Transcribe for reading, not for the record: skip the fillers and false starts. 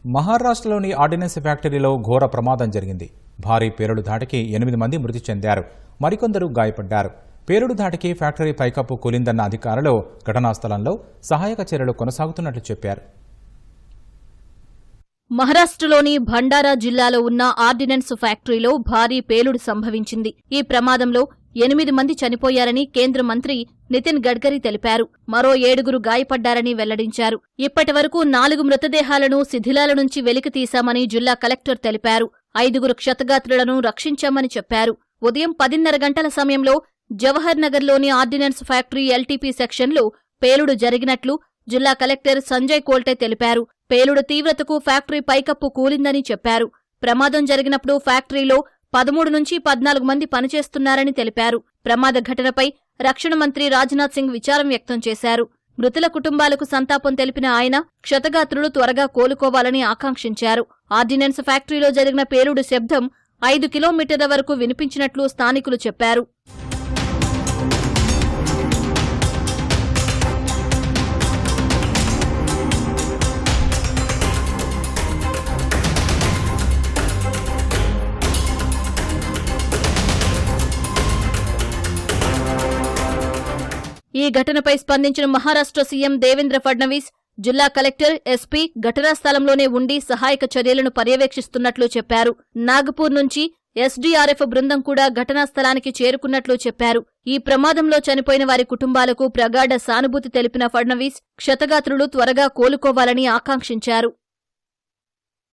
మహారాష్ట్రలోని ఆర్డినెన్స్ ఫ్యాక్టరీలో ఘోర ప్రమాదం జరిగింది. భారీ పేలుడు ధాటికి 8 మంది మృతి చెందారు. మరికొందరు గాయపడ్డారు. పేలుడు ధాటికి ఫ్యాక్టరీ పైకప్పు కూలిందన్న అధికారులు ఘటనా స్థలంలో సహాయక చర్యలు కొనసాగుతున్నట్లు చెప్పారు. మహారాష్ట్రలోని భండారా జిల్లాలో ఉన్న ఆర్డినెన్స్ ఫ్యాక్టరీలో భారీ పేలుడు సంభవించింది. ఈ ప్రమాదంలో 8 మంది చనిపోయారని కేంద్ర మంత్రి నితిన్ గడ్కరీ తెలిపారు. మరో 7 గాయపడ్డారని వెల్లడించారు. ఇప్పటివరకు 4 మృతదేహాలను శిథిలాల నుంచి వెలికితీశామని జిల్లా కలెక్టర్ తెలిపారు. 5 క్షతగాత్రులను రక్షించామని చెప్పారు. ఉదయం 10:30 గంటల సమయంలో జవహర్ నగర్లోని ఆర్డినెన్స్ ఫ్యాక్టరీ ఎల్టీపీ సెక్షన్లో పేలుడు జరిగినట్లు జిల్లా కలెక్టర్ సంజయ్ కోల్టే తెలిపారు. పేలుడు తీవ్రతకు ఫ్యాక్టరీ పైకప్పు కూలిందని చెప్పారు. ప్రమాదం జరిగినప్పుడు ఫ్యాక్టరీలో 13 నుంచి 14 మంది పనిచేస్తున్నారని తెలిపారు. ప్రమాద ఘటనపై రక్షణ మంత్రి రాజ్నాథ్ సింగ్ విచారం వ్యక్తం చేశారు. మృతుల కుటుంబాలకు సంతాపం తెలిపిన ఆయన క్షతగాత్రులు త్వరగా కోలుకోవాలని ఆకాంక్షించారు. ఆర్డినెన్స్ ఫ్యాక్టరీలో జరిగిన పేలుడు శబ్దం 5 కిలోమీటర్ల వరకు వినిపించినట్లు స్థానికులు చెప్పారు. ఈ ఘటనపై స్పందించిన మహారాష్ట్ర సీఎం దేవేంద్ర ఫడ్నవీస్, జిల్లా కలెక్టర్, ఎస్పీ ఘటనా స్థలంలోనే ఉండి సహాయక చర్యలను పర్యవేక్షిస్తున్నట్లు చెప్పారు. నాగపూర్ నుంచి ఎస్డీఆర్ఎఫ్ బృందం కూడా ఘటనా స్థలానికి చేరుకున్నట్లు చెప్పారు. ఈ ప్రమాదంలో చనిపోయిన వారి కుటుంబాలకు ప్రగాఢ సానుభూతి తెలిపిన ఫడ్నవీస్ క్షతగాత్రులు త్వరగా కోలుకోవాలని ఆకాంక్షించారు.